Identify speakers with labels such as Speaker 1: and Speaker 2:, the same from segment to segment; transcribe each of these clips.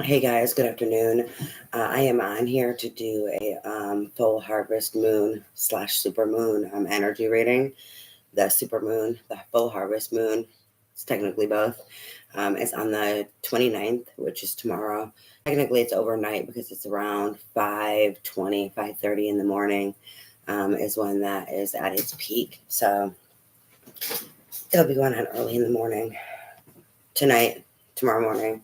Speaker 1: Hey guys, good afternoon. I am on here to do a full harvest moon slash super moon energy reading. The super moon, the full harvest moon, it's technically both. It's on the 29th, which is tomorrow. Technically, it's overnight because it's around 5:20, 5:30 in the morning is when that is at its peak. So it'll be going on early in the morning tonight, tomorrow morning.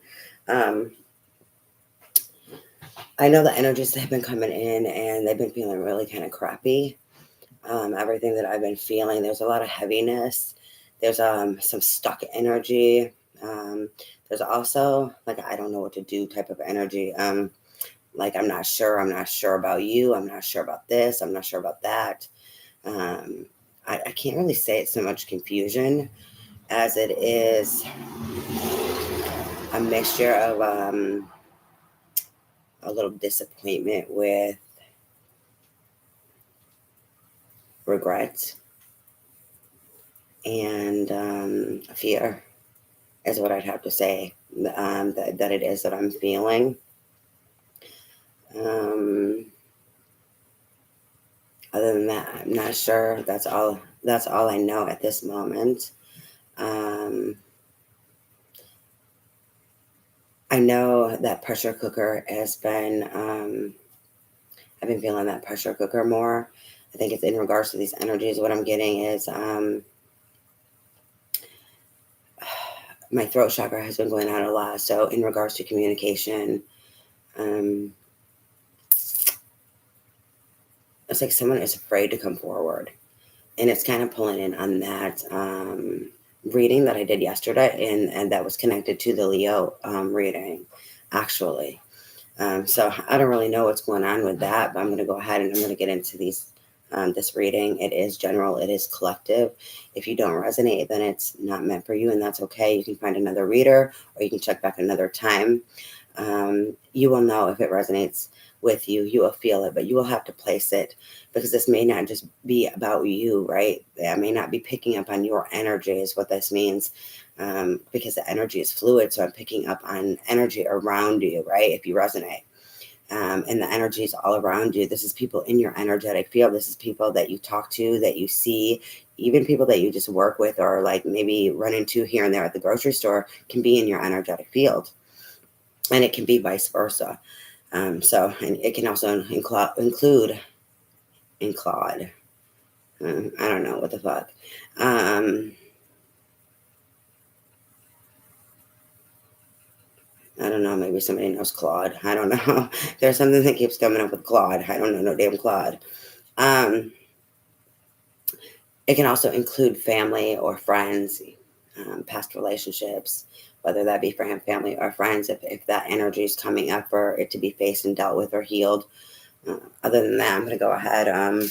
Speaker 1: I know the energies that have been coming in and they've been feeling really kind of crappy. Everything that I've been feeling, there's a lot of heaviness. There's some stuck energy. There's also like I don't know what to do type of energy. Like I'm not sure about you. I'm not sure about this. I'm not sure about that. I can't really say it's so much confusion as it is a mixture of a little disappointment with regret and fear is what I'd have to say that it is that I'm feeling. Other than that, I'm not sure. That's all I know at this moment. I know that pressure cooker has been, I've been feeling that pressure cooker more. I think it's in regards to these energies. What I'm getting is my throat chakra has been going out a lot. So in regards to communication, it's like someone is afraid to come forward. And it's kind of pulling in on that reading that I did yesterday, and that was connected to the Leo reading, actually. So I don't really know what's going on with that, but I'm going to go ahead and I'm going to get into this reading. It is general. It is collective. If you don't resonate, then it's not meant for you, and that's okay. You can find another reader, or you can check back another time. You will know if it resonates with you. You will feel it, but you will have to place it because this may not just be about you, right? I may not be picking up on your energy is what this means, because the energy is fluid. So I'm picking up on energy around you, right? If you resonate. And the energy is all around you. This is people in your energetic field. This is people that you talk to, that you see, even people that you just work with or like maybe run into here and there at the grocery store can be in your energetic field. And it can be vice versa. And it can also include Claude. I don't know what the fuck. I don't know. Maybe somebody knows Claude. I don't know. There's something that keeps coming up with Claude. I don't know no damn Claude. It can also include family or friends, past relationships, whether that be for family or friends, if that energy is coming up for it to be faced and dealt with or healed. Other than that, I'm going to go ahead and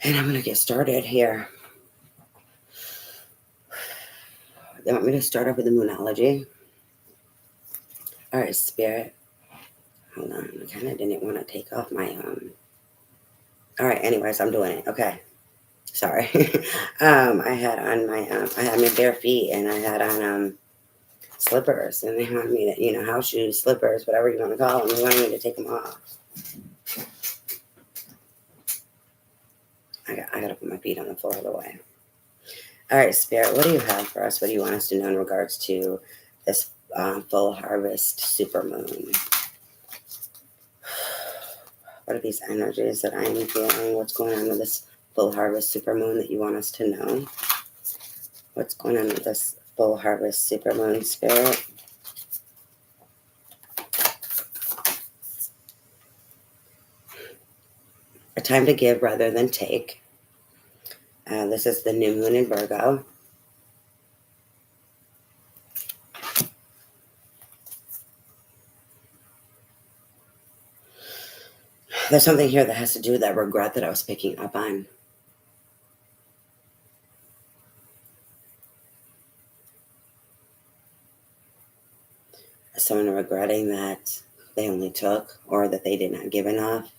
Speaker 1: I'm going to get started here. They want me to start off with the Moonology. All right, Spirit. Hold on. I kind of didn't want to take off my... All right, anyways, I'm doing it. Okay. Sorry. I had on my... I had my bare feet, and I had on slippers, and they wanted me to, house shoes, slippers, whatever you want to call them. They wanted me to take them off. I got to put my feet on the floor the way. All right, Spirit, what do you have for us? What do you want us to know in regards to this full harvest supermoon? What are these energies that I am feeling? What's going on with this full harvest supermoon that you want us to know? What's going on with this full harvest supermoon, Spirit? A time to give rather than take. This is the new moon in Virgo. There's something here that has to do with that regret that I was picking up on. Someone regretting that they only took or that they did not give enough.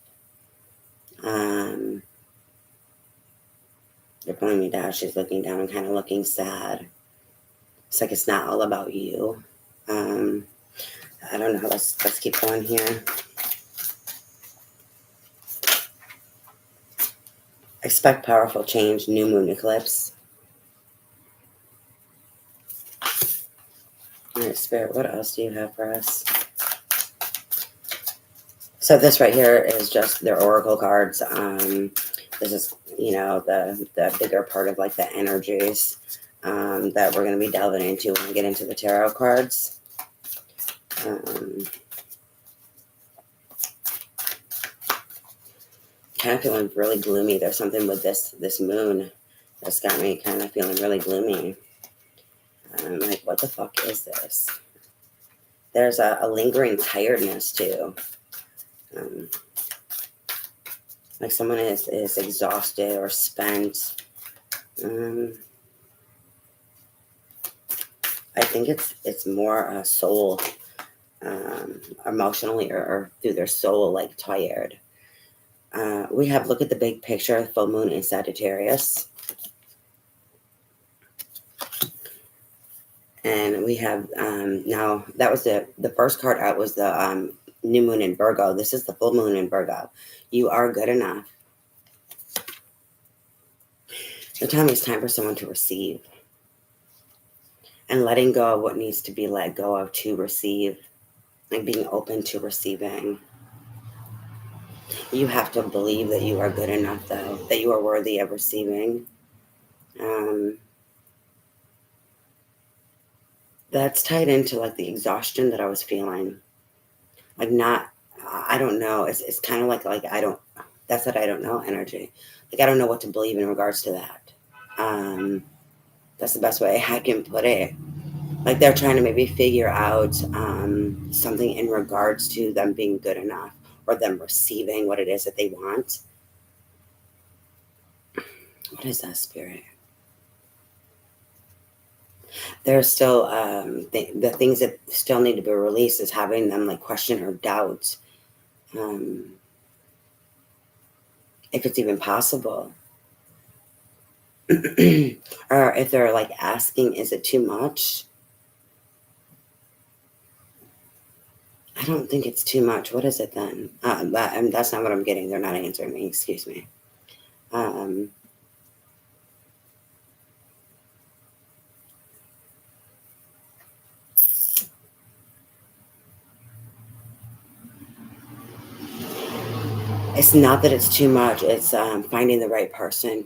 Speaker 1: They're pulling me down. She's looking down and kind of looking sad. It's like it's not all about you. I don't know. Let's keep going here. Expect powerful change, new moon eclipse. All right, Spirit, what else do you have for us? So this right here is just their oracle cards. This is, the bigger part of like the energies that we're going to be delving into when we get into the tarot cards. Kind of feeling really gloomy. There's something with this moon that's got me kind of feeling really gloomy. Like, what the fuck is this? There's a lingering tiredness too. Like someone is exhausted or spent. I think it's more soul, emotionally or through their soul, like tired. We have, look at the big picture, full moon in Sagittarius. And we have, now that was the first card out was the new moon in Virgo. This is the full moon in Virgo. You are good enough. The time is time for someone to receive. And letting go of what needs to be let go of to receive. Like being open to receiving. You have to believe that you are good enough, though. That you are worthy of receiving. That's tied into like the exhaustion that I was feeling. Like I don't know. It's kind of like that's what I don't know energy. Like I don't know what to believe in regards to that. That's the best way I can put it. Like they're trying to maybe figure out something in regards to them being good enough or them receiving what it is that they want. What is that, Spirit? There's still the things that still need to be released is having them like question or doubt if it's even possible. Or if they're like asking, is it too much? I don't think it's too much. What is it then? That's not what I'm getting. They're not answering me. Excuse me. It's not that it's too much. It's finding the right person.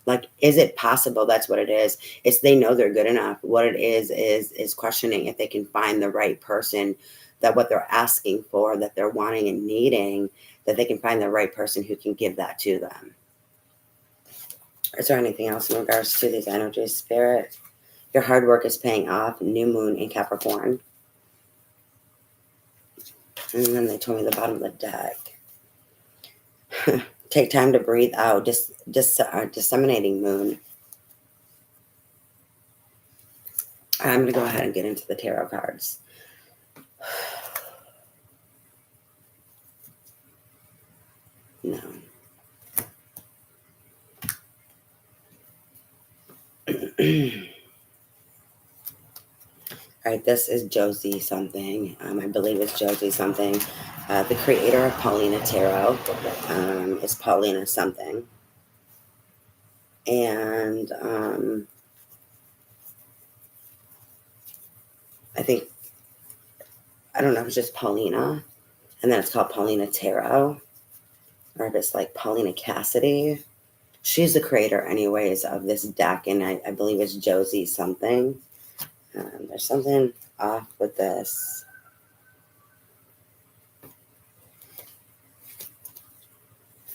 Speaker 1: Like, is it possible? That's what it is. It's they know they're good enough. What it is questioning if they can find the right person, that what they're asking for, that they're wanting and needing, that they can find the right person who can give that to them. Is there anything else in regards to these energies, Spirit? Your hard work is paying off. New moon in Capricorn. And then they told me the bottom of the deck. Take time to breathe out. Disseminating moon. I'm going to go ahead and get into the tarot cards. No. All right, this is Josie something. I believe it's Josie something. The creator of Paulina Tarot is Paulina something. And I don't know if it's just Paulina. And then it's called Paulina Tarot. Or if it's like Paulina Cassidy. She's the creator anyways of this deck. And I believe it's Josie something. There's something off with this.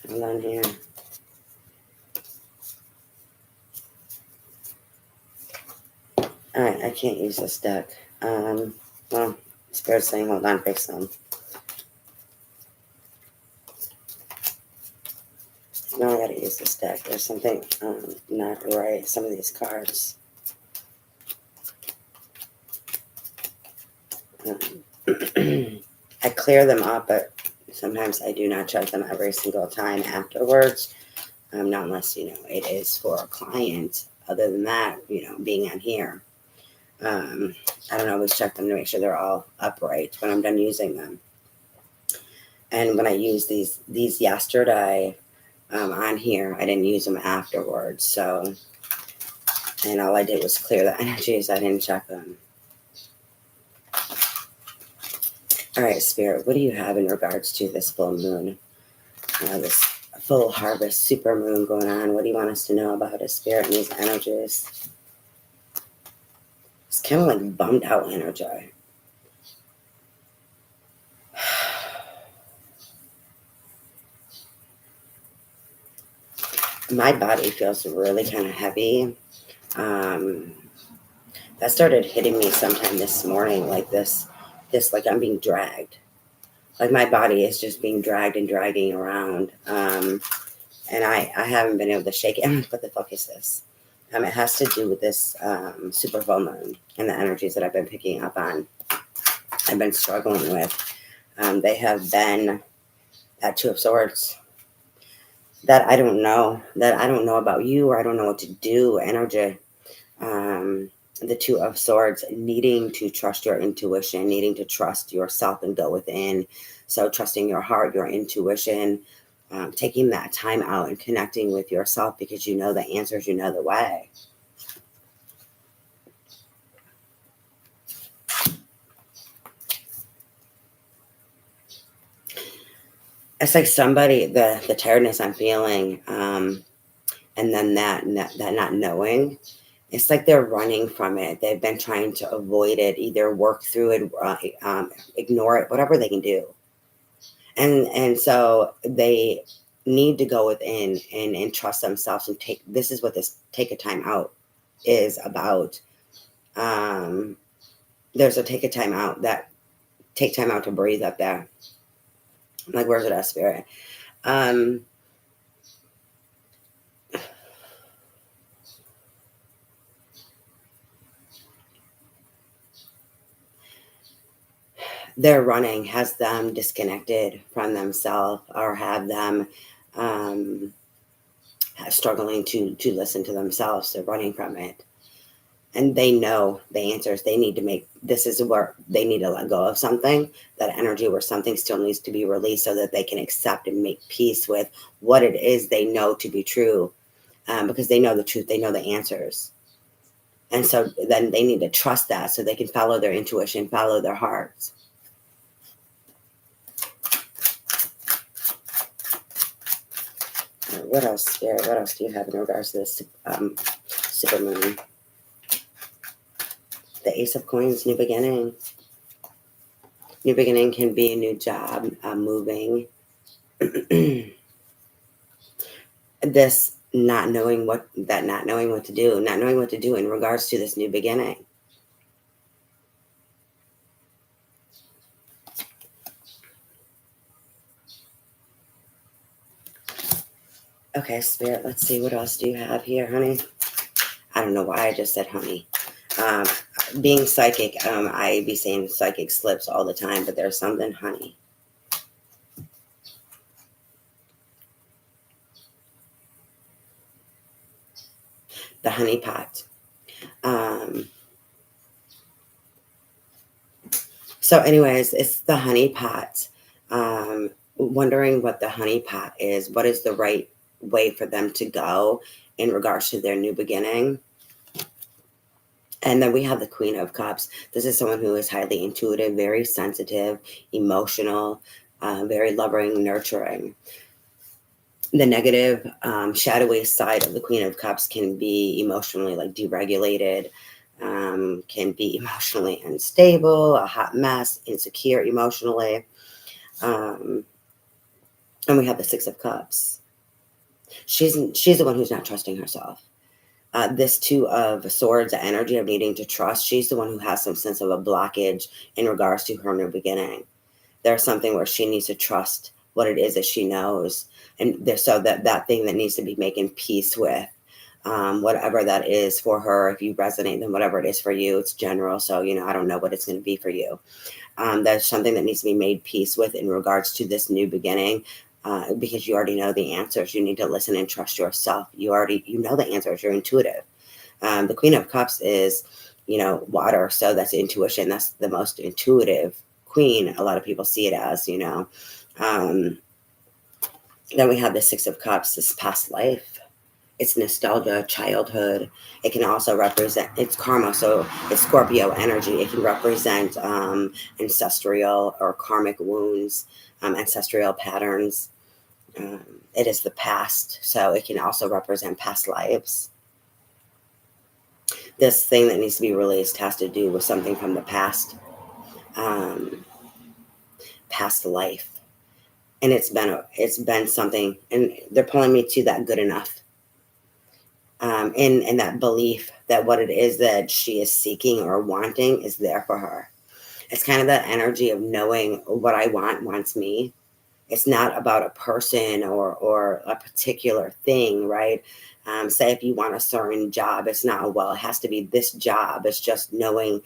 Speaker 1: Hold on here. All right, I can't use this deck. Well, Spirit's saying, hold on, fix them. Now I gotta use this deck. There's something not right. Some of these cards. I clear them up, but sometimes I do not check them every single time afterwards. Not unless, it is for a client. Other than that, being on here. Um, I don't always check them to make sure they're all upright when I'm done using them. And when I used these yesterday on here, I didn't use them afterwards. So, and all I did was clear the energies. I didn't check them. All right, Spirit, what do you have in regards to this full moon? This full harvest super moon going on. What do you want us to know about it, Spirit, and these energies? It's kind of like bummed out energy. My body feels really kind of heavy. That started hitting me sometime this morning, like this like I'm being dragged. Like my body is just being dragged and dragging around. And I haven't been able to shake it. I'm like, what the fuck is this? It has to do with this super full moon and the energies that I've been picking up on. I've been struggling with. They have been that Two of Swords. That I don't know about you, or I don't know what to do. Energy. The Two of Swords, needing to trust your intuition, needing to trust yourself and go within. So trusting your heart, your intuition, taking that time out and connecting with yourself because you know the answers, you know the way. It's like somebody, the tiredness I'm feeling, and then that not knowing. It's like they're running from it. They've been trying to avoid it, either work through it, ignore it, whatever they can do. And so they need to go within and trust themselves and take. This is what this take a time out is about. There's a take a time out, that take time out to breathe up there. Like, where's it at, Spirit? Their running has them disconnected from themselves, or have them struggling to listen to themselves. They're running from it, and they know the answers. They need to make, this is where they need to let go of something, that energy where something still needs to be released, so that they can accept and make peace with what it is they know to be true, because they know the truth, they know the answers. And so then they need to trust that, so they can follow their intuition, follow their hearts. What else, Spirit? What else do you have in regards to this supermoon? The Ace of Coins, new beginning. New beginning can be a new job, moving. This not knowing what to do, not knowing what to do in regards to this new beginning. Okay, Spirit, let's see, what else do you have here, honey? I don't know why I just said honey. Being psychic, I be saying psychic slips all the time, but there's something honey. The honey pot. So anyways, it's the honey pot. Wondering what the honey pot is. What is the right way for them to go in regards to their new beginning? And then we have the Queen of Cups. This is someone who is highly intuitive, very sensitive, emotional, very loving, nurturing. The negative, shadowy side of the Queen of Cups can be emotionally like deregulated, can be emotionally unstable, a hot mess, insecure emotionally. And we have the Six of Cups. She's the one who's not trusting herself. This Two of Swords, the energy of needing to trust, she's the one who has some sense of a blockage in regards to her new beginning. There's something where she needs to trust what it is that she knows. And there's so that thing that needs to be making peace with, whatever that is for her. If you resonate, then whatever it is for you, it's general. So, I don't know what it's going to be for you. There's something that needs to be made peace with in regards to this new beginning. Because you already know the answers. You need to listen and trust yourself. You know the answers. You're intuitive. The Queen of Cups is water. So that's intuition. That's the most intuitive queen. A lot of people see it as, then we have the Six of Cups, this past life. It's nostalgia, childhood. It can also represent, it's karma, so it's Scorpio energy. It can represent ancestral or karmic wounds, ancestral patterns. It is the past, so it can also represent past lives. This thing that needs to be released has to do with something from the past, past life. And it's been something, and they're pulling me to that good enough. In that belief that what it is that she is seeking or wanting is there for her. It's kind of that energy of knowing what I want wants me. It's not about a person or a particular thing, right? Say if you want a certain job, it's not, well, it has to be this job. It's just knowing,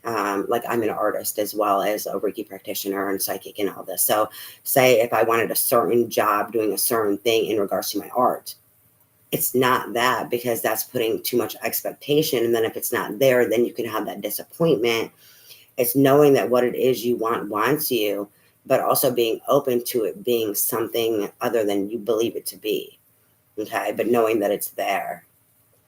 Speaker 1: like I'm an artist as well as a Reiki practitioner and psychic and all this. So say if I wanted a certain job doing a certain thing in regards to my art, it's not that, because that's putting too much expectation. And then if it's not there, then you can have that disappointment. It's knowing that what it is you want wants you, but also being open to it being something other than you believe it to be. Okay. But knowing that it's there.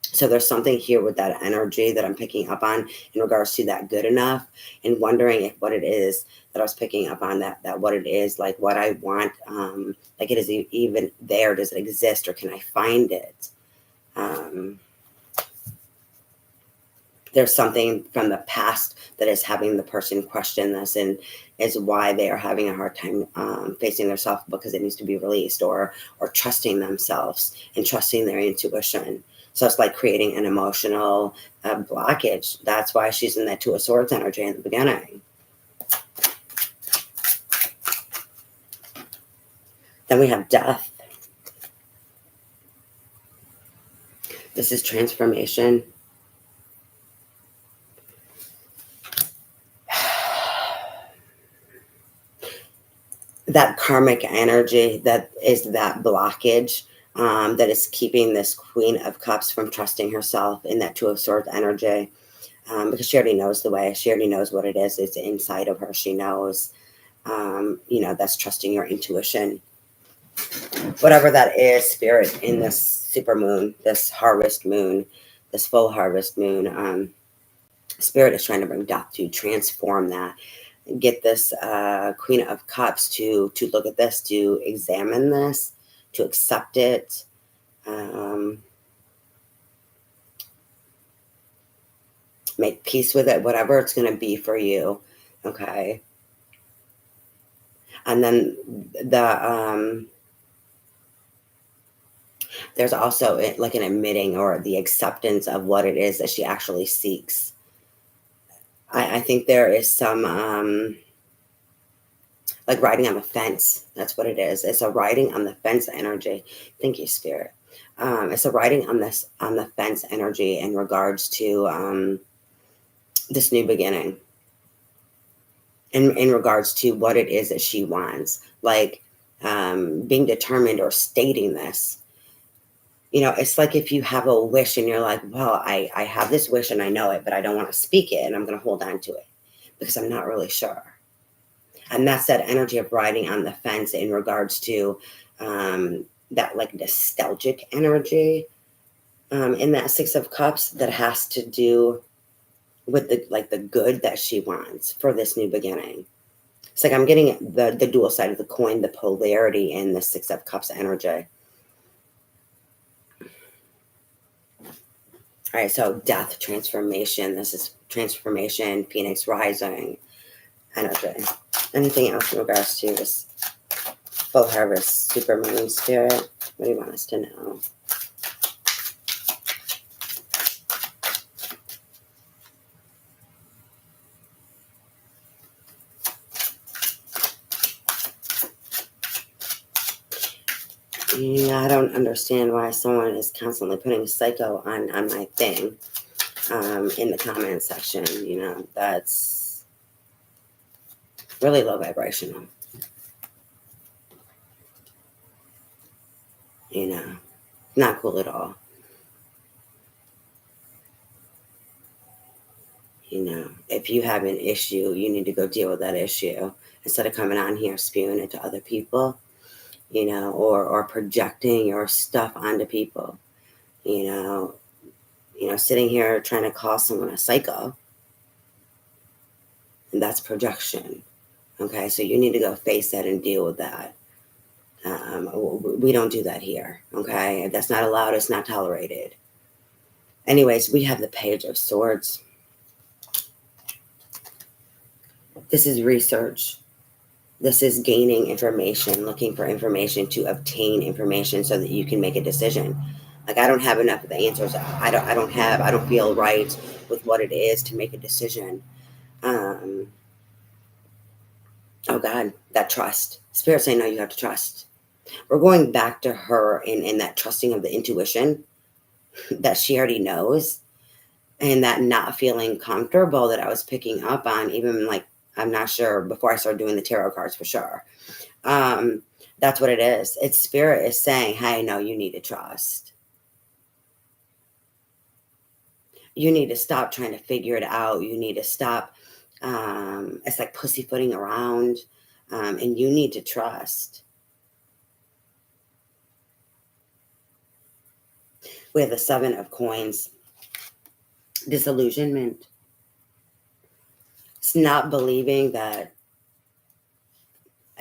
Speaker 1: So there's something here with that energy that I'm picking up on in regards to that good enough, and wondering if what it is that I was picking up on, that what it is, like what I want, like it is even there. Does it exist, or can I find it? There's something from the past that is having the person question this, and is why they are having a hard time facing their self, because it needs to be released, or trusting themselves and trusting their intuition. So it's like creating an emotional blockage. That's why she's in that Two of Swords energy in the beginning. Then we have death. This is transformation. That karmic energy that is that blockage, that is keeping this Queen of Cups from trusting herself in that Two of Swords energy, because she already knows the way. She already knows what it is. It's inside of her. She knows, that's trusting your intuition. Whatever that is, Spirit, in this super moon, this harvest moon, this full harvest moon, Spirit is trying to bring death to transform that. Get this Queen of Cups to look at this, to examine this, to accept it. Make peace with it, whatever it's going to be for you. Okay. And then there's also like an admitting or the acceptance of what it is that she actually seeks. I think there is some like riding on the fence. That's what it is. It's a riding on the fence energy. Thank you, Spirit. It's a riding on the fence energy in regards to this new beginning. In regards to what it is that she wants, like being determined or stating this. It's like if you have a wish and you're like, well, I have this wish and I know it, but I don't want to speak it, and I'm going to hold on to it because I'm not really sure. And that's that energy of riding on the fence in regards to that like nostalgic energy in that Six of Cups that has to do with the good that she wants for this new beginning. It's like I'm getting the dual side of the coin, the polarity in the Six of Cups energy. All right, so death, transformation. This is transformation, Phoenix rising energy. Anything else in regards to this full harvest, Supermoon, Spirit? What do you want us to know? Yeah, I don't understand why someone is constantly putting psycho on my thing in the comment section. That's really low vibrational. Not cool at all. If you have an issue, you need to go deal with that issue instead of coming on here spewing it to other people, or projecting your stuff onto people, you know, sitting here trying to call someone a psycho, and that's projection. Okay, so you need to go face that and deal with that. We don't do that here. Okay, if that's not allowed, it's not tolerated. Anyways, we have the Page of Swords. This is research. This is gaining information, looking for information to obtain information so that you can make a decision. Like, I don't have enough of the answers. I don't feel right with what it is to make a decision. Oh God, that trust. Spirit saying, no, you have to trust. We're going back to her in that trusting of the intuition that she already knows, and that not feeling comfortable that I was picking up on, even like, I'm not sure before I started doing the tarot cards for sure. That's what it is. It's spirit is saying, hey, no, you need to trust. You need to stop trying to figure it out. You need to stop. It's like pussyfooting around, and you need to trust. We have the Seven of Coins. Disillusionment. It's not believing that.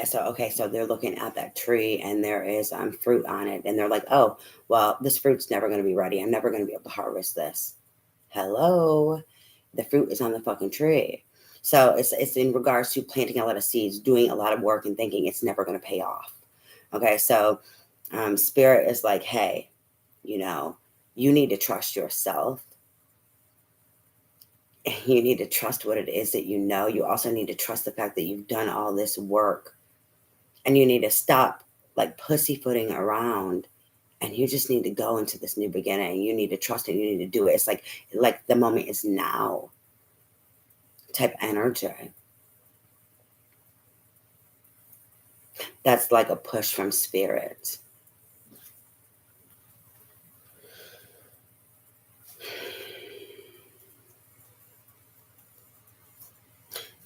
Speaker 1: So they're looking at that tree and there is fruit on it, and they're like, oh, well, this fruit's never going to be ready. I'm never going to be able to harvest this. Hello, the fruit is on the fucking tree. So it's in regards to planting a lot of seeds, doing a lot of work, and thinking it's never going to pay off. Okay, so spirit is like, hey, you need to trust yourself. You need to trust what it is that you know. You also need to trust the fact that you've done all this work. And you need to stop like pussyfooting around, and you just need to go into this new beginning. You need to trust it. You need to do it. It's like the moment is now type energy. That's like a push from spirit.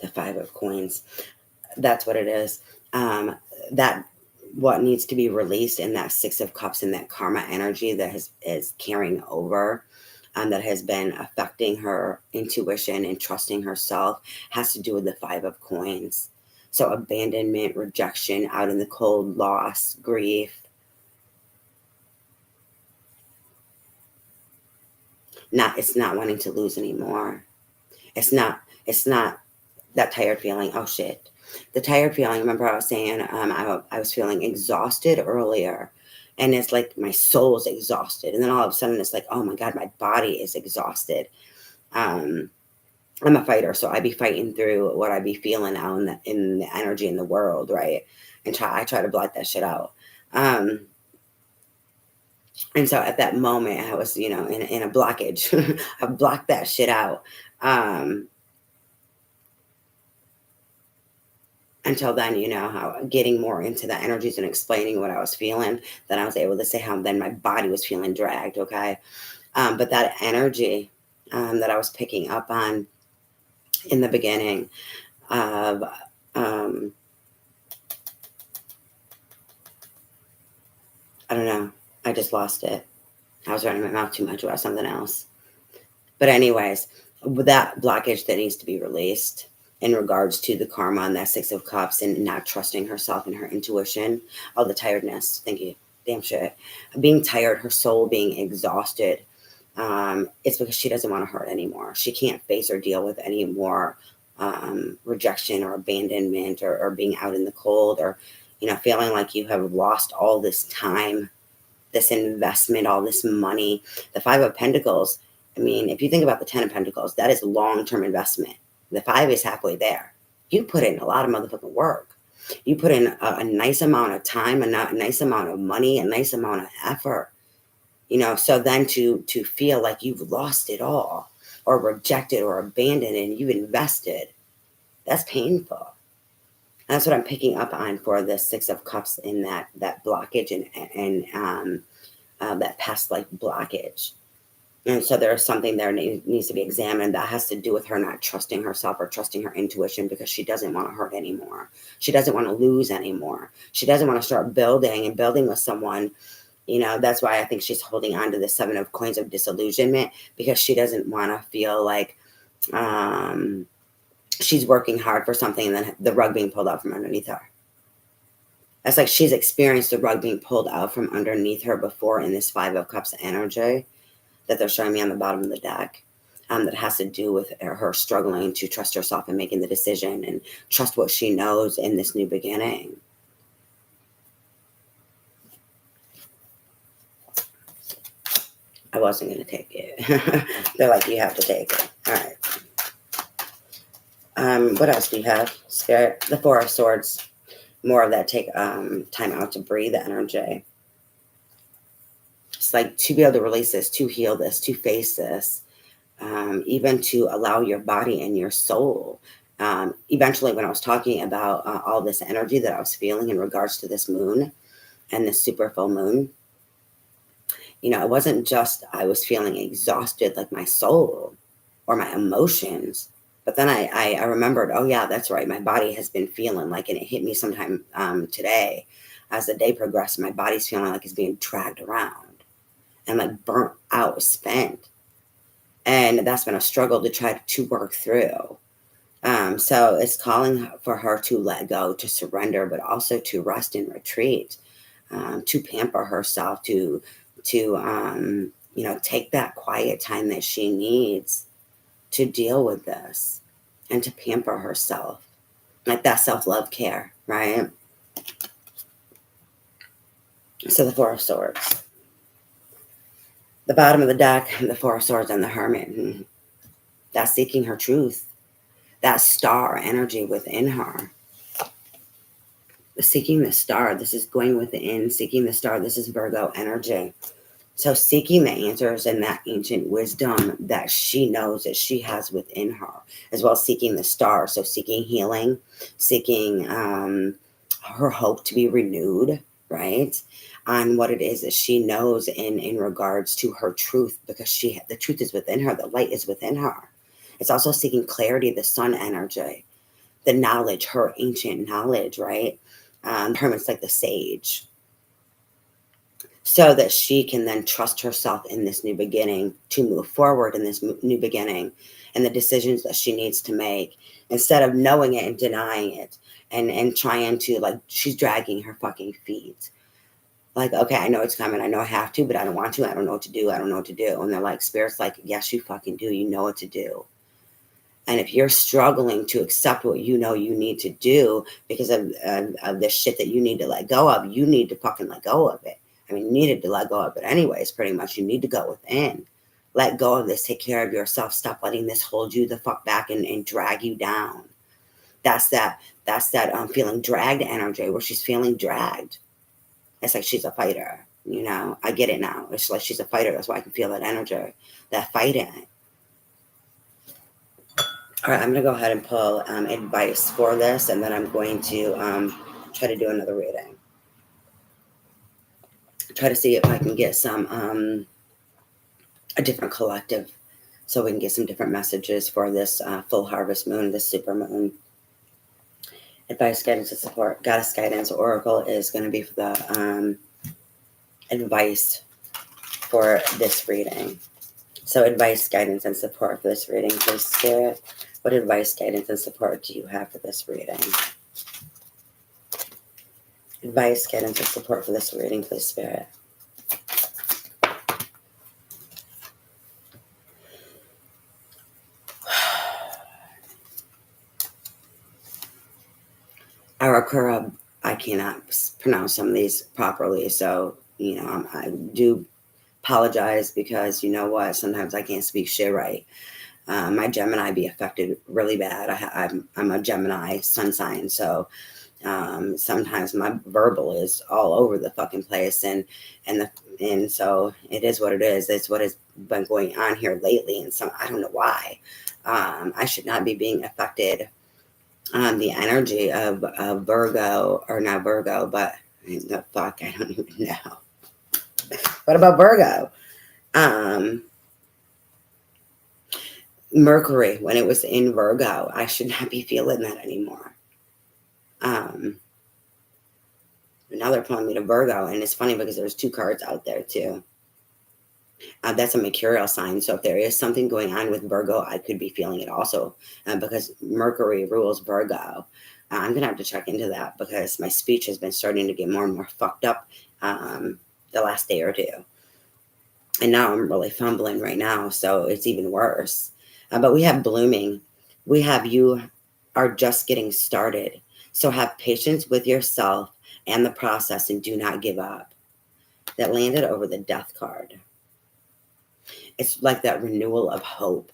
Speaker 1: The Five of Coins. That's what it is. That what needs to be released in that Six of Cups and that karma energy that is carrying over, that has been affecting her intuition and trusting herself, has to do with the Five of Coins. So abandonment, rejection, out in the cold, loss, grief. It's not wanting to lose anymore. It's not that tired feeling. Oh shit. The tired feeling, remember I was saying, I was feeling exhausted earlier, and it's like my soul's exhausted, and then all of a sudden it's like, oh my God, my body is exhausted. I'm a fighter, so I be fighting through what I be feeling out in the energy in the world, right? And I try to block that shit out. And so at that moment I was, in a blockage. I blocked that shit out. Until then, how getting more into the energies and explaining what I was feeling, then I was able to say how then my body was feeling dragged. Okay. But that energy that I was picking up on in the beginning of, I don't know, I just lost it. I was running my mouth too much about something else. But anyways, with that blockage that needs to be released in regards to the karma and that Six of Cups and not trusting herself and her intuition, all the tiredness, thank you, damn shit, being tired, her soul being exhausted, it's because she doesn't want to hurt anymore. She can't face or deal with any more rejection or abandonment or being out in the cold, or feeling like you have lost all this time, this investment, all this money. The Five of Pentacles, I mean, if you think about the Ten of Pentacles, that is long-term investment. The Five is halfway there. You put in a lot of motherfucking work. You put in a nice amount of time, a nice amount of money, a nice amount of effort. So then to feel like you've lost it all, or rejected or abandoned, and you invested, that's painful. And that's what I'm picking up on for the Six of Cups in that blockage and that past life blockage. And so there's something there needs to be examined that has to do with her not trusting herself or trusting her intuition, because she doesn't want to hurt anymore. She doesn't want to lose anymore. She doesn't want to start building and building with someone. That's why I think she's holding on to the 7 of Coins of disillusionment, because she doesn't want to feel like she's working hard for something and then the rug being pulled out from underneath her. It's like she's experienced the rug being pulled out from underneath her before in this 5 of Cups energy that they're showing me on the bottom of the deck. That has to do with her struggling to trust herself and making the decision and trust what she knows in this new beginning. I wasn't going to take it. They're like, you have to take it. All right. What else do you have? Spirit, the 4 of Swords. More of that take time out to breathe the energy. It's like to be able to release this, to heal this, to face this, even to allow your body and your soul. Eventually, when I was talking about all this energy that I was feeling in regards to this moon and this super full moon, it wasn't just I was feeling exhausted, like my soul or my emotions. But then I remembered, oh, yeah, that's right. My body has been feeling like, and it hit me sometime today as the day progressed, my body's feeling like it's being dragged around and like burnt out, spent. And that's been a struggle to try to work through. So it's calling for her to let go, to surrender, but also to rest and retreat, to pamper herself, to take that quiet time that she needs to deal with this and to pamper herself, like that self-love care, right? So the 4 of Swords, the bottom of the deck, the 4 of Swords and the Hermit. That's seeking her truth, that star energy within her. Seeking the star, this is going within, seeking the star, this is Virgo energy. So seeking the answers and that ancient wisdom that she knows that she has within her, as well as seeking the star. So seeking healing, seeking her hope to be renewed, right? On what it is that she knows in regards to her truth, because the truth is within her, the light is within her. It's also seeking clarity, the sun energy, the knowledge, her ancient knowledge, right? Hermit's like the sage. So that she can then trust herself in this new beginning to move forward in this new beginning and the decisions that she needs to make, instead of knowing it and denying it and trying to, like, she's dragging her fucking feet. Like, okay, I know it's coming. I know I have to, but I don't want to. I don't know what to do. I don't know what to do. And they're like, Spirit's like, yes, you fucking do. You know what to do. And if you're struggling to accept what you know you need to do because of the shit that you need to let go of, you need to fucking let go of it. I mean, you needed to let go of it anyways, pretty much. You need to go within. Let go of this. Take care of yourself. Stop letting this hold you the fuck back and drag you down. That's that feeling dragged energy, where she's feeling dragged. It's like she's a fighter, I get it now. It's like she's a fighter. That's why I can feel that energy, that fight in it. All right, I'm going to go ahead and pull advice for this, and then I'm going to try to do another reading. Try to see if I can get some a different collective, so we can get some different messages for this full harvest moon, this super moon. Advice, guidance, and support. Goddess Guidance Oracle is going to be for the advice for this reading. So advice, guidance, and support for this reading, please, Spirit. What advice, guidance, and support do you have for this reading? Advice, guidance, and support for this reading, please, Spirit. Arakura, I cannot pronounce some of these properly, so, I do apologize, because you know what? Sometimes I can't speak shit right. My Gemini be affected really bad. I'm a Gemini sun sign, so sometimes my verbal is all over the fucking place, and so it is what it is. It's what has been going on here lately, and so I don't know why. I should not be being affected on the energy of Virgo, or not Virgo, but the fuck, I don't even know. What about Virgo? Mercury, when it was in Virgo, I should not be feeling that anymore. Now they're pulling me to Virgo, and it's funny because there's 2 cards out there too. That's a mercurial sign. So if there is something going on with Virgo, I could be feeling it also, because Mercury rules Virgo. I'm going to have to check into that because my speech has been starting to get more and more fucked up the last day or two. And now I'm really fumbling right now, so it's even worse. But we have blooming. We have you are just getting started. So have patience with yourself and the process and do not give up. That landed over the death card. It's like that renewal of hope.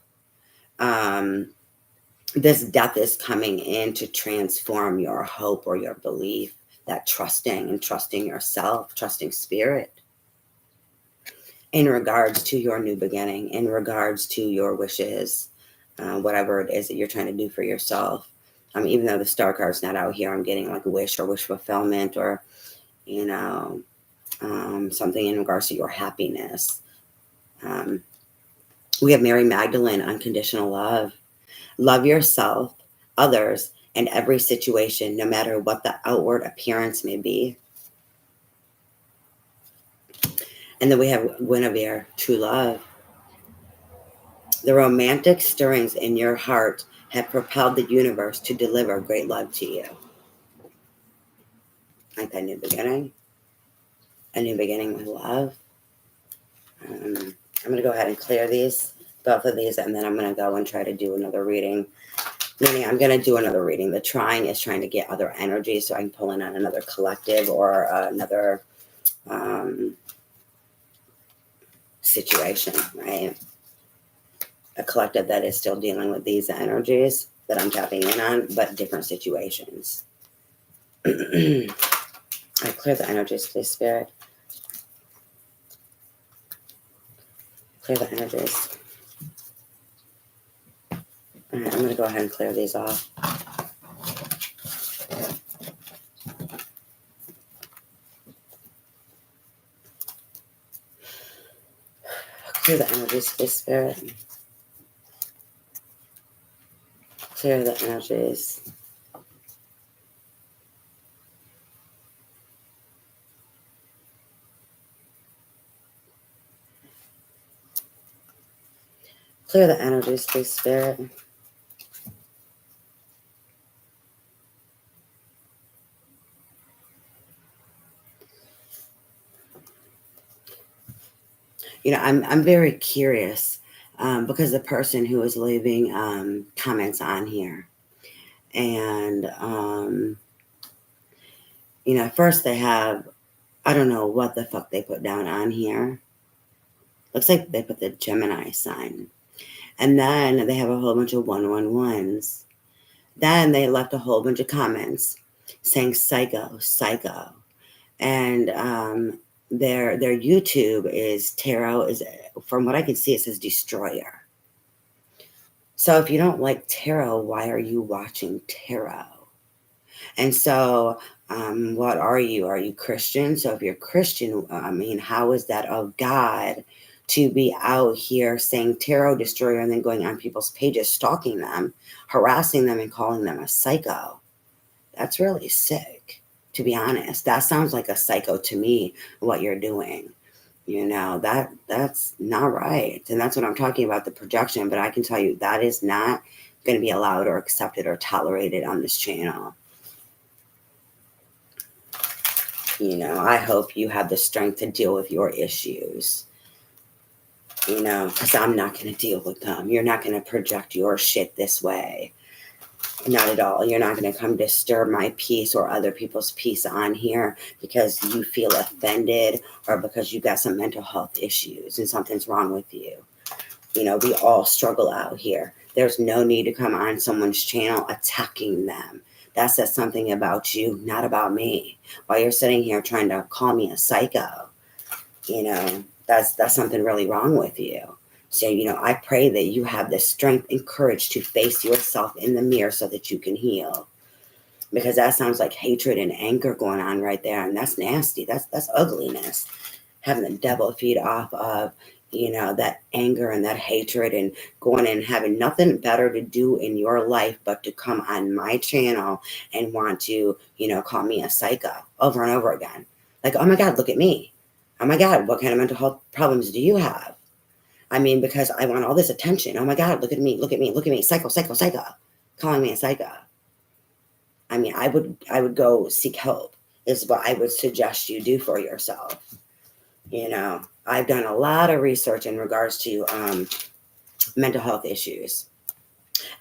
Speaker 1: This death is coming in to transform your hope or your belief, that trusting yourself, trusting spirit in regards to your new beginning, in regards to your wishes, whatever it is that you're trying to do for yourself. Even though the star card's not out here, I'm getting like wish or wish fulfillment or, something in regards to your happiness. We have Mary Magdalene, unconditional love. Love yourself, others, and every situation, no matter what the outward appearance may be. And then we have Guinevere, true love. The romantic stirrings in your heart have propelled the universe to deliver great love to you. Like that new beginning. A new beginning with love. I'm going to go ahead and clear both of these, and then I'm going to go and try to do another reading. Meaning I'm going to do another reading. The trying is trying to get other energy so I can pull in on another collective or another situation, right? A collective that is still dealing with these energies that I'm tapping in on, but different situations. I clear the energies, please, Spirit. Clear the energies. All right, I'm going to go ahead and clear these off. Clear the energies, please, Spirit. Clear the energies. Clear the energies, please, Spirit. I'm very curious because the person who is leaving comments on here, and first they have, I don't know what the fuck they put down on here. Looks like they put the Gemini sign, and then they have a whole bunch of 111s. Then they left a whole bunch of comments saying psycho, and their YouTube is tarot is, from what I can see, it says destroyer. So if you don't like tarot, why are you watching tarot? And so what are you? Are you Christian? So if you're Christian, how is that of God to be out here saying tarot destroyer and then going on people's pages, stalking them, harassing them, and calling them a psycho? That's really sick, to be honest. That sounds like a psycho to me, what you're doing. That's not right. And that's what I'm talking about, the projection. But I can tell you that is not going to be allowed or accepted or tolerated on this channel. I hope you have the strength to deal with your issues. Because I'm not going to deal with them. You're not going to project your shit this way. Not at all. You're not going to come disturb my peace or other people's peace on here because you feel offended or because you got some mental health issues and something's wrong with you. We all struggle out here. There's no need to come on someone's channel attacking them. That says something about you, not about me. While you're sitting here trying to call me a psycho, that's something really wrong with you. So, I pray that you have the strength and courage to face yourself in the mirror so that you can heal. Because that sounds like hatred and anger going on right there. And that's nasty. That's ugliness. Having the devil feed off of, that anger and that hatred, and going and having nothing better to do in your life but to come on my channel and want to, call me a psycho over and over again. Like, oh my God, look at me. Oh my God, what kind of mental health problems do you have? I mean, because I want all this attention. Oh my God, look at me, look at me, look at me. Psycho, psycho, psycho. Calling me a psycho. I mean, I would go seek help is what I would suggest you do for yourself. I've done a lot of research in regards to mental health issues,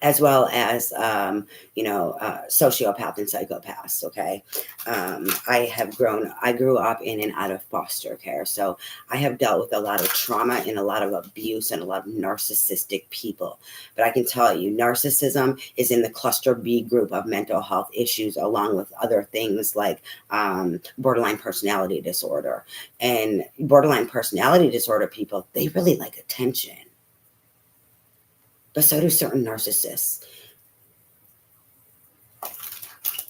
Speaker 1: as well as sociopath and psychopaths. Okay, I grew up in and out of foster care, so I have dealt with a lot of trauma and a lot of abuse and a lot of narcissistic people. But I can tell you, narcissism is in the cluster B group of mental health issues, along with other things like borderline personality disorder. And borderline personality disorder people, they really like attention. But so do certain narcissists.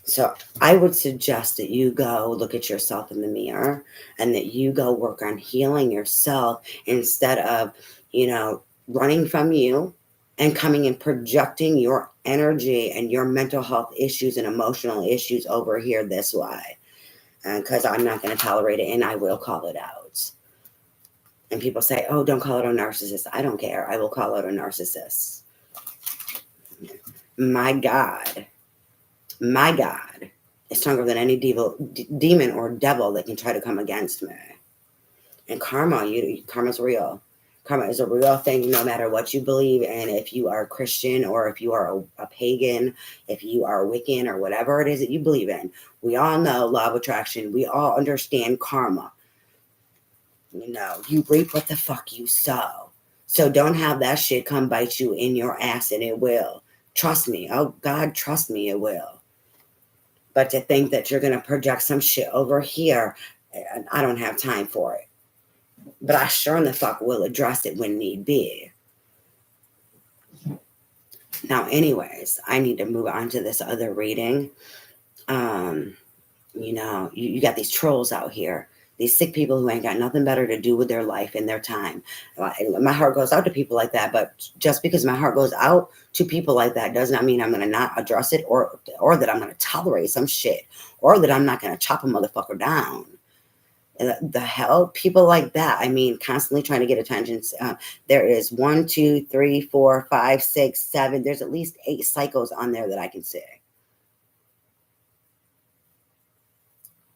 Speaker 1: So I would suggest that you go look at yourself in the mirror and that you go work on healing yourself instead of, running from you and coming and projecting your energy and your mental health issues and emotional issues over here this way. Because I'm not going to tolerate it, and I will call it out. And people say, oh, don't call it a narcissist. I don't care. I will call it a narcissist. My God is stronger than any demon or devil that can try to come against me. And karma's real. Karma is a real thing, no matter what you believe. And if you are a Christian, or if you are a pagan, if you are a Wiccan, or whatever it is that you believe in, we all know law of attraction. We all understand karma. You reap what the fuck you sow. So don't have that shit come bite you in your ass, and it will. Trust me. Oh God, trust me, it will. But to think that you're going to project some shit over here, I don't have time for it. But I sure in the fuck will address it when need be. Now, anyways, I need to move on to this other reading. You got these trolls out here. These sick people who ain't got nothing better to do with their life and their time. My heart goes out to people like that, but just because my heart goes out to people like that does not mean I'm going to not address it, or that I'm going to tolerate some shit, or that I'm not going to chop a motherfucker down. The hell? People like that, I mean, constantly trying to get attention. There is 1, 2, 3, 4, 5, 6, 7. There's at least 8 psychos on there that I can see.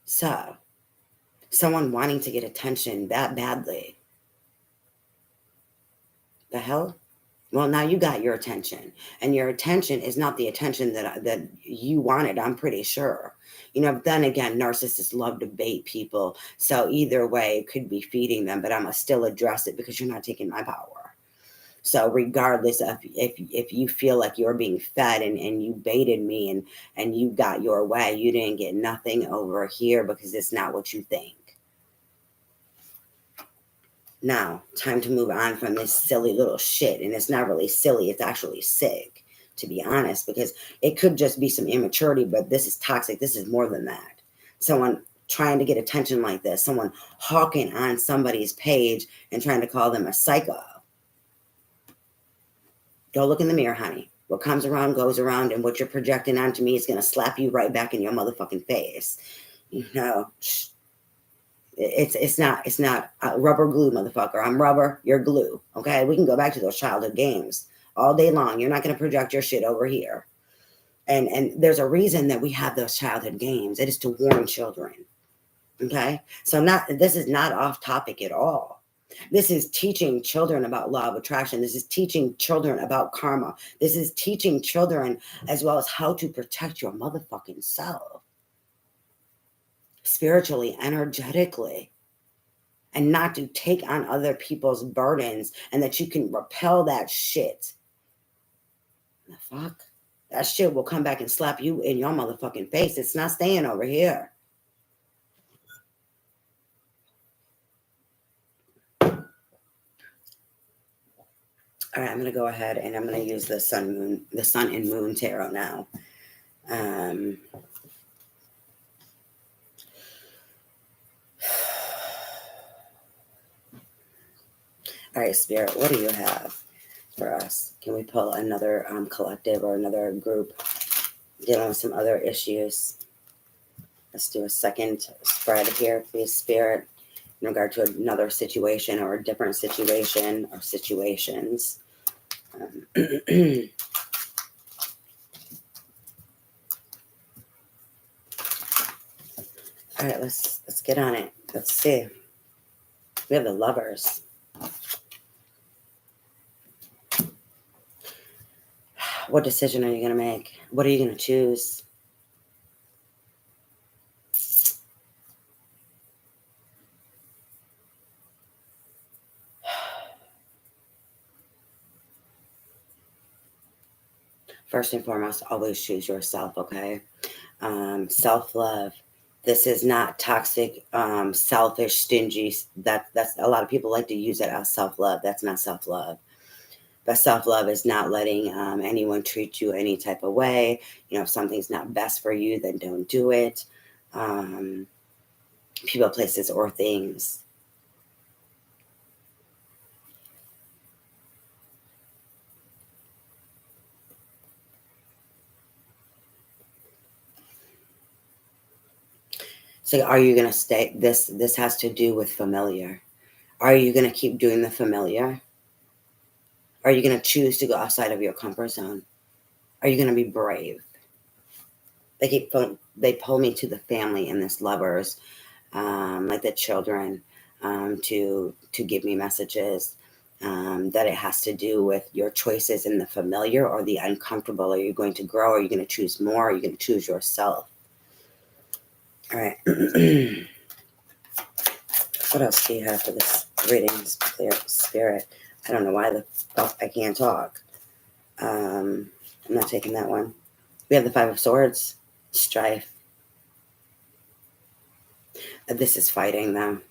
Speaker 1: So, someone wanting to get attention that badly. The hell? Well, now you got your attention, and your attention is not the attention that you wanted, I'm pretty sure. Then again, narcissists love to bait people. So either way, it could be feeding them, but I'm going to still address it because you're not taking my power. So regardless of if you feel like you're being fed and you baited me and you got your way, you didn't get nothing over here because it's not what you think. Now, time to move on from this silly little shit. And it's not really silly. It's actually sick, to be honest, because it could just be some immaturity, but this is toxic. This is more than that. Someone trying to get attention like this, someone hawking on somebody's page and trying to call them a psycho. Go look in the mirror, honey. What comes around goes around, and what you're projecting onto me is going to slap you right back in your motherfucking face. It's not rubber glue, motherfucker. I'm rubber, you're glue. Okay, we can go back to those childhood games all day long. You're not going to project your shit over here. And there's a reason that we have those childhood games. It is to warn children. Okay, so this is not off topic at all. This is teaching children about law of attraction. This is teaching children about karma. This is teaching children as well as how to protect your motherfucking self. Spiritually, energetically, and not to take on other people's burdens, and that you can repel that shit. The fuck? That shit will come back and slap you in your motherfucking face. It's not staying over here. All right, I'm going to go ahead and I'm going to use the sun and moon tarot now. All right, Spirit, what do you have for us? Can we pull another collective or another group dealing with some other issues? Let's do a second spread here, please, Spirit, in regard to another situation or a different situation or situations. All right, let's get on it. Let's see. We have the Lovers. What decision are you going to make? What are you going to choose? First and foremost, always choose yourself, okay? Self-love. This is not toxic, selfish, stingy. That's a lot of people like to use it as self-love. That's not self-love. But self-love is not letting anyone treat you any type of way. You know, if something's not best for you, then don't do it. People, places, or things. So are you going to stay? This has to do with familiar. Are you going to keep doing the familiar? Are you going to choose to go outside of your comfort zone? Are you going to be brave? They pull me to the family and this Lovers, like the children, to give me messages that it has to do with your choices in the familiar or the uncomfortable. Are you going to grow? Are you going to choose more? Are you going to choose yourself? All right. What else do you have for this reading, Spirit? I don't know why the fuck I can't talk. I'm not taking that one. We have the Five of Swords, strife. This is fighting, though.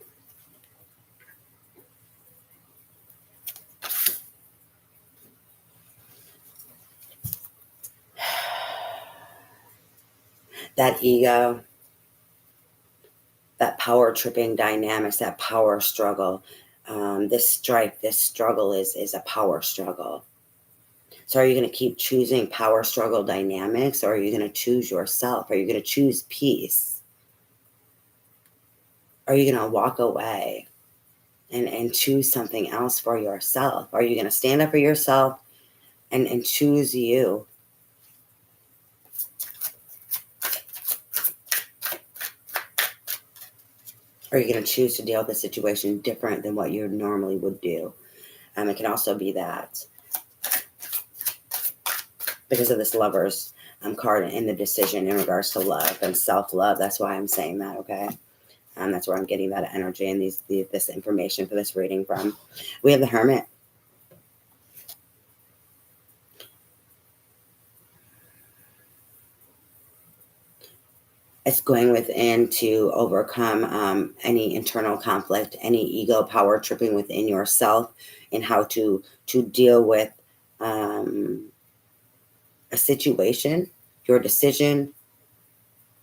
Speaker 1: That ego, that power tripping dynamics, that power struggle. This strife, this struggle is a power struggle. So are you going to keep choosing power struggle dynamics, or are you going to choose yourself? Are you going to choose peace? Are you going to walk away and choose something else for yourself? Are you going to stand up for yourself and choose you? Or are you going to choose to deal with the situation different than what you normally would do? It can also be that because of this Lovers card in the decision in regards to love and self-love. That's why I'm saying that, okay? That's where I'm getting that energy and this information for this reading from. We have the Hermit. It's going within to overcome any internal conflict, any ego power tripping within yourself, and how to deal with a situation, your decision,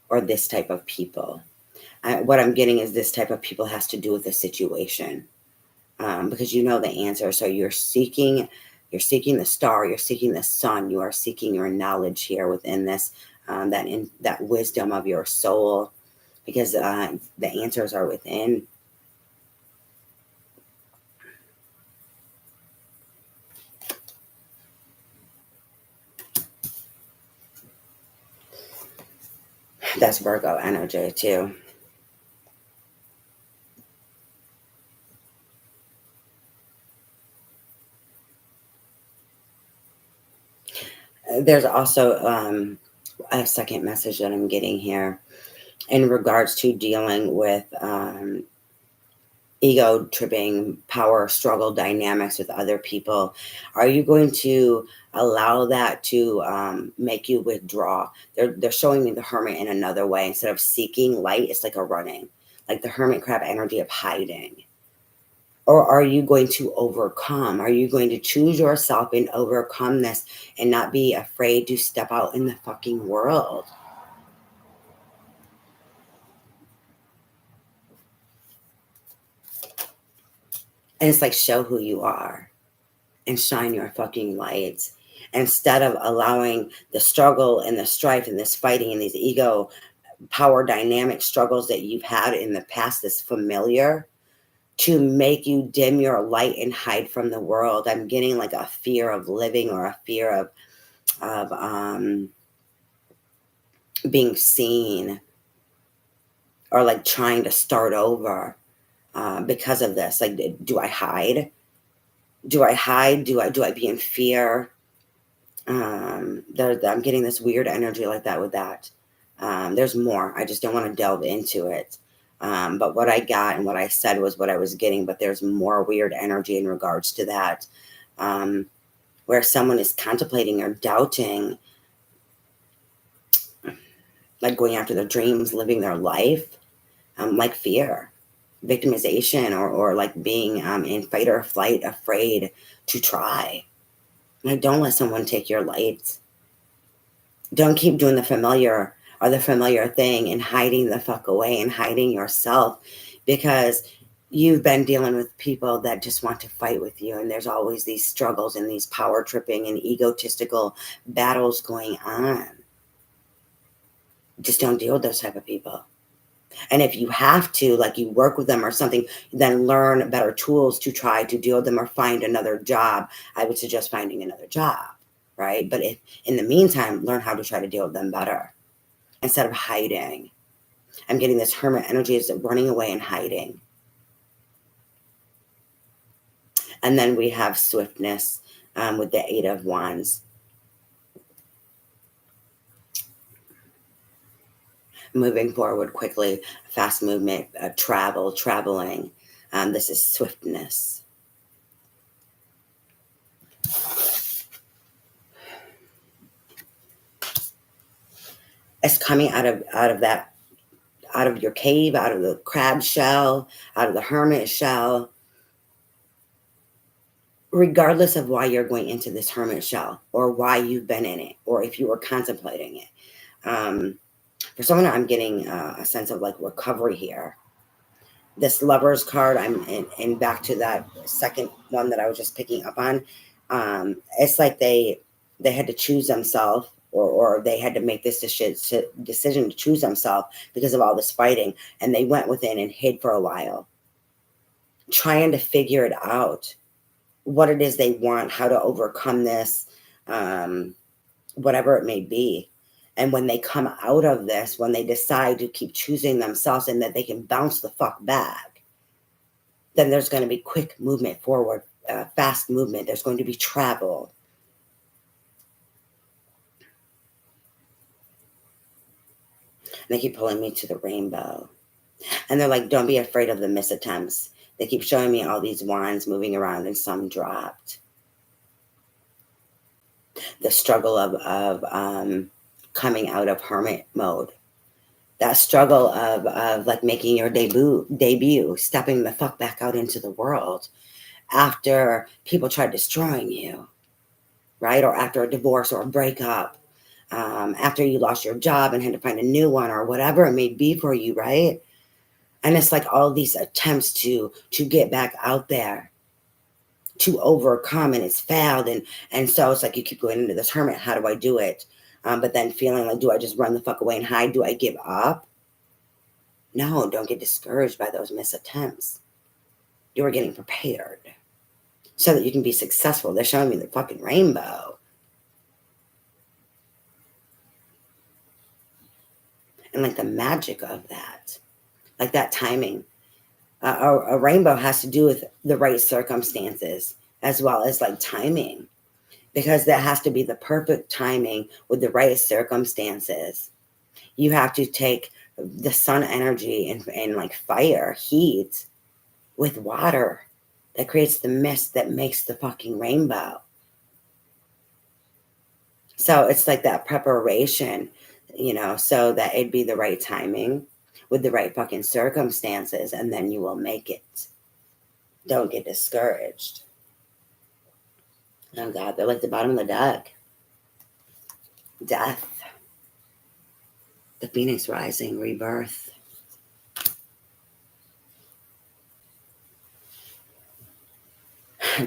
Speaker 1: or this type of people. What I'm getting is this type of people has to do with the situation, because you know the answer. So you're seeking the star, you're seeking the sun, you are seeking your knowledge here within this, that wisdom of your soul, because the answers are within. That's Virgo energy too. There's also a second message that I'm getting here in regards to dealing with ego tripping, power struggle dynamics with other people. Are you going to allow that to make you withdraw? They're showing me the Hermit in another way. Instead of seeking light, it's like a running, like the Hermit crab energy of hiding. Or are you going to overcome? Are you going to choose yourself and overcome this and not be afraid to step out in the fucking world? And it's like, show who you are and shine your fucking lights. Instead of allowing the struggle and the strife and this fighting and these ego power dynamic struggles that you've had in the past, this familiar, to make you dim your light and hide from the world. I'm getting like a fear of living, or a fear of being seen, or like trying to start over because of this. Like, do I hide? Do I hide? Do I be in fear? I'm getting this weird energy like that with that. There's more. I just don't want to delve into it. But what I got and what I said was what I was getting, but there's more weird energy in regards to that, where someone is contemplating or doubting, like going after their dreams, living their life, like fear, victimization, or like being in fight or flight, afraid to try. Like, don't let someone take your light. Don't keep doing the familiar or the familiar thing and hiding the fuck away and hiding yourself, because you've been dealing with people that just want to fight with you. And there's always these struggles and these power tripping and egotistical battles going on. Just don't deal with those type of people. And if you have to, like, you work with them or something, then learn better tools to try to deal with them or find another job. I would suggest finding another job, right? But if in the meantime, learn how to try to deal with them better instead of hiding. I'm getting this hermit energy is running away and hiding. And then we have swiftness with the Eight of Wands. Moving forward quickly, fast movement, traveling. This is swiftness. It's coming out of your cave, out of the crab shell, out of the hermit shell. Regardless of why you're going into this hermit shell, or why you've been in it, or if you were contemplating it. For someone, I'm getting a sense of like recovery here. This Lover's card, I'm in back to that second one that I was just picking up on. It's like they had to choose themselves, or they had to make this decision to choose themselves because of all this fighting, and they went within and hid for a while, trying to figure it out, what it is they want, how to overcome this, whatever it may be. And when they come out of this, when they decide to keep choosing themselves and that they can bounce the fuck back, then there's going to be quick movement forward, fast movement. There's going to be travel. And they keep pulling me to the rainbow. And they're like, don't be afraid of the misattempts. They keep showing me all these wands moving around and some dropped. The struggle of coming out of hermit mode. That struggle of like making your debut, stepping the fuck back out into the world after people tried destroying you, right? Or after a divorce or a breakup, after you lost your job and had to find a new one, or whatever it may be for you, right? And it's like all these attempts to get back out there, to overcome, and it's failed. And so it's like you keep going into this hermit. How do I do it? But then feeling like, do I just run the fuck away and hide? Do I give up? No, don't get discouraged by those misattempts. You are getting prepared so that you can be successful. They're showing me the fucking rainbow. And like the magic of that, like that timing. A rainbow has to do with the right circumstances as well as like timing, because that has to be the perfect timing with the right circumstances. You have to take the sun energy and like fire, heat with water that creates the mist that makes the fucking rainbow. So it's like that preparation, so that it'd be the right timing with the right fucking circumstances, and then you will make it. Don't get discouraged. Oh God, they're like the bottom of the deck. Death. The phoenix rising, rebirth.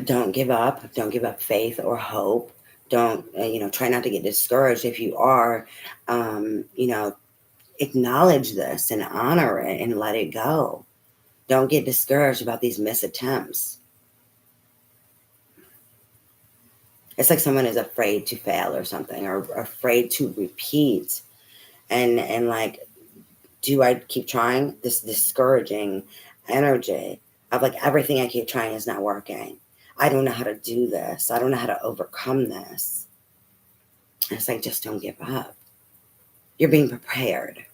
Speaker 1: Don't give up. Don't give up faith or hope. Don't, try not to get discouraged. If you are, acknowledge this and honor it and let it go. Don't get discouraged about these missed attempts. It's like someone is afraid to fail or something, or afraid to repeat. And like, do I keep trying? This discouraging energy of like, everything I keep trying is not working. I don't know how to do this. I don't know how to overcome this. And it's like, just don't give up. You're being prepared.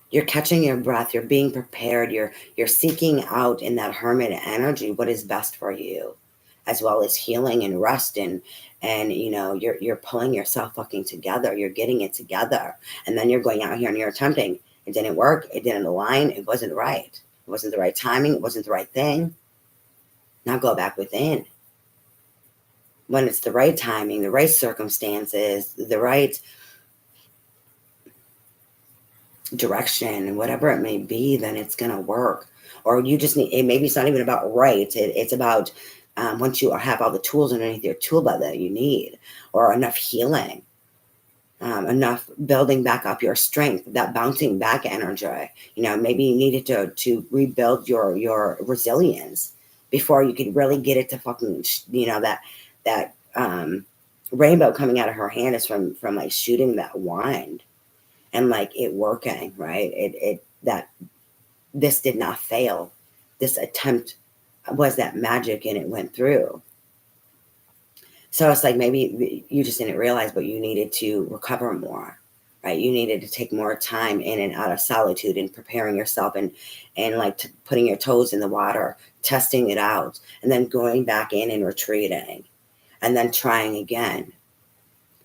Speaker 1: You're catching your breath. You're being prepared. You're seeking out in that hermit energy what is best for you, as well as healing and rest, and you're pulling yourself fucking together. You're getting it together, and then you're going out here and you're attempting. It didn't work. It didn't align. It wasn't right. It wasn't the right timing. It wasn't the right thing. Now go back within. When it's the right timing, the right circumstances, the right direction, whatever it may be, then it's going to work. Or you just need, maybe it's not even about right. It's about once you have all the tools underneath your tool belt that you need, or enough healing, enough building back up your strength, that bouncing back energy. Maybe you needed to rebuild your resilience before you could really get it to fucking, that rainbow coming out of her hand is from like shooting that wand and like it working, right? That this did not fail. This attempt was that magic and it went through. So it's like maybe you just didn't realize, but you needed to recover more, right? You needed to take more time in and out of solitude and preparing yourself and like putting your toes in the water, testing it out, and then going back in and retreating and then trying again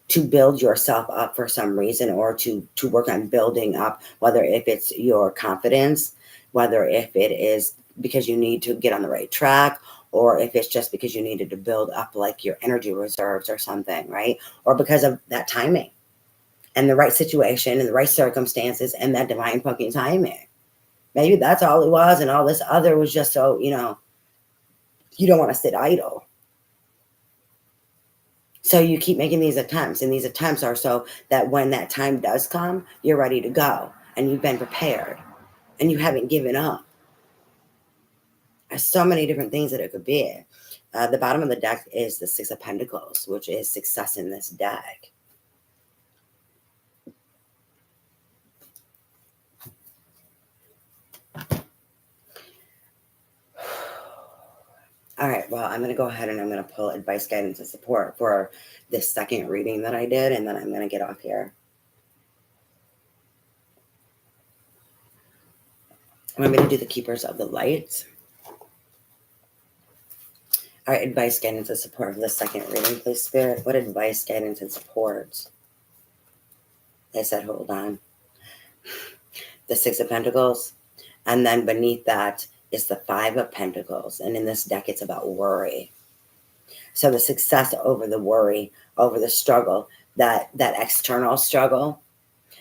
Speaker 1: to build yourself up for some reason, or to work on building up, whether if it's your confidence, whether if it is because you need to get on the right track, or if it's just because you needed to build up like your energy reserves or something, right? Or because of that timing and the right situation and the right circumstances and that divine fucking timing. Maybe that's all it was, and all this other was just so, you don't want to sit idle. So you keep making these attempts, and these attempts are so that when that time does come, you're ready to go and you've been prepared and you haven't given up. There's so many different things that it could be. The bottom of the deck is the Six of Pentacles, which is success in this deck. All right, well, I'm going to go ahead and I'm going to pull advice, guidance, and support for this second reading that I did, and then I'm going to get off here. I'm going to do the Keepers of the Light. All right, advice, guidance, and support for the second reading, please, Spirit. What advice, guidance, and support? They said, hold on. The Six of Pentacles. And then beneath that is the Five of Pentacles. And in this deck, it's about worry. So the success over the worry, over the struggle, that external struggle,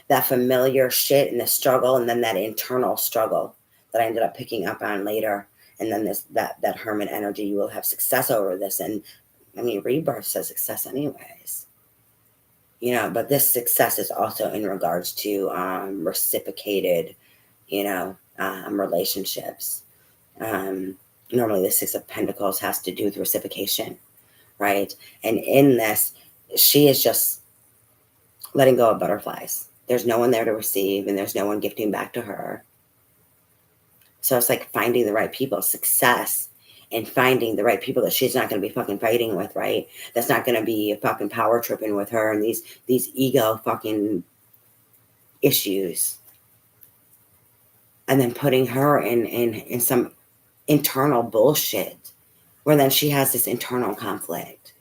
Speaker 1: that familiar shit and the struggle, and then that internal struggle that I ended up picking up on later. And then that hermit energy, you will have success over this. And I mean, rebirth says success anyways. But this success is also in regards to reciprocated, relationships. Normally the Six of Pentacles has to do with reciprocation, right? And in this, she is just letting go of butterflies. There's no one there to receive, and there's no one gifting back to her. So it's like finding the right people, success, and finding the right people that she's not going to be fucking fighting with, right? That's not going to be fucking power tripping with her and these ego fucking issues. And then putting her in some internal bullshit where then she has this internal conflict.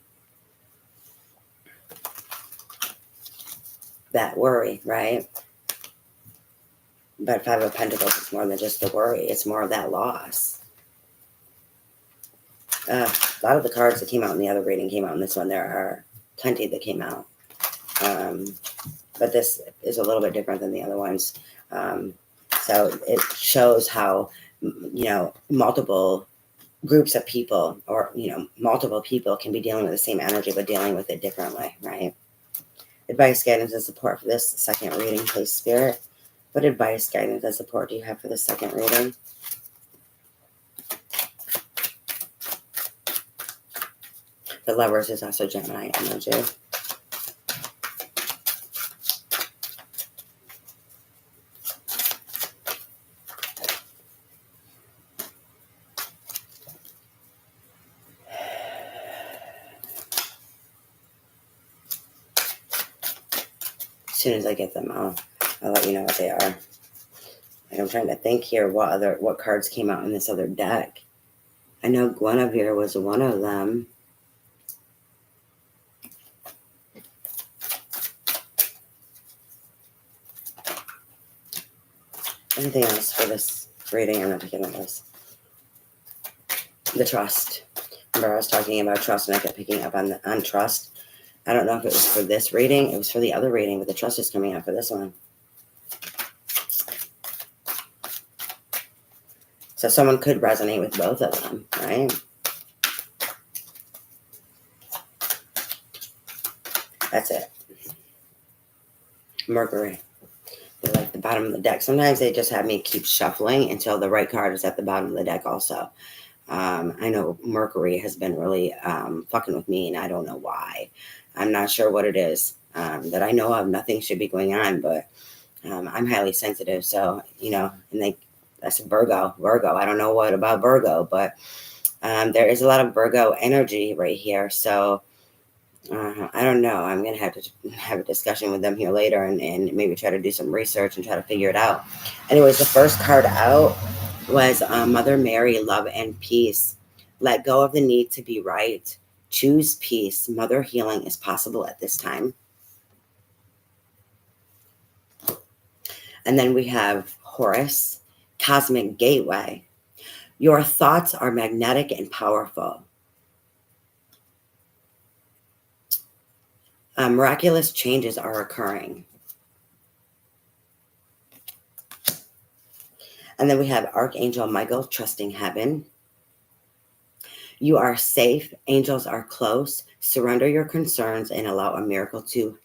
Speaker 1: That worry, right? But Five of Pentacles is more than just the worry. It's more of that loss. A lot of the cards that came out in the other reading came out in this one. There are plenty that came out. But this is a little bit different than the other ones. So it shows how, multiple groups of people, or, multiple people can be dealing with the same energy, but dealing with it differently, right? Advice, guidance, and support for this second reading, please, Spirit. What advice, guidance, and support do you have for the second reading? The Lovers is also Gemini energy. As soon as I get them, I'll let you know what they are. And I'm trying to think here what cards came out in this other deck. I know Guinevere was one of them. Anything else for this reading? I'm not picking up this. The trust. Remember, I was talking about trust, and I kept picking up on trust. I don't know if it was for this reading. It was for the other reading, but the trust is coming out for this one. So someone could resonate with both of them, right? That's it. Mercury. They're like the bottom of the deck. Sometimes they just have me keep shuffling until the right card is at the bottom of the deck also. I know Mercury has been really fucking with me, and I don't know why. I'm not sure what it is that I know of. Nothing should be going on, but I'm highly sensitive. So, and that's Virgo. I don't know what about Virgo, but there is a lot of Virgo energy right here. So I don't know. I'm going to have to have a discussion with them here later and maybe try to do some research and try to figure it out. Anyways, the first card out was Mother Mary, Love and Peace. Let go of the need to be right. Choose peace. Mother healing is possible at this time. And then we have Horus, Cosmic Gateway. Your thoughts are magnetic and powerful. Miraculous changes are occurring. And then we have Archangel Michael, trusting heaven. You are safe. Angels are close. Surrender your concerns and allow a miracle to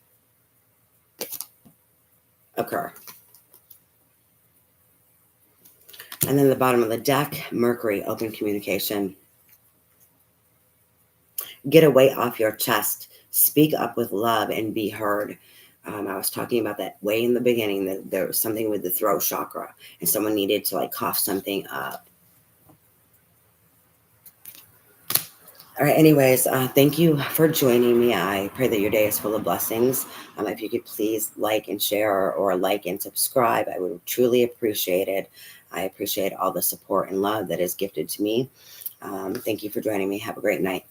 Speaker 1: occur. And then the bottom of the deck, Mercury, open communication. Get a weight off your chest. Speak up with love and be heard. I was talking about that way in the beginning, that there was something with the throat chakra and someone needed to cough something up. All right. Anyways, thank you for joining me. I pray that your day is full of blessings. If you could please like and share or like and subscribe, I would truly appreciate it. I appreciate all the support and love that is gifted to me. Thank you for joining me. Have a great night.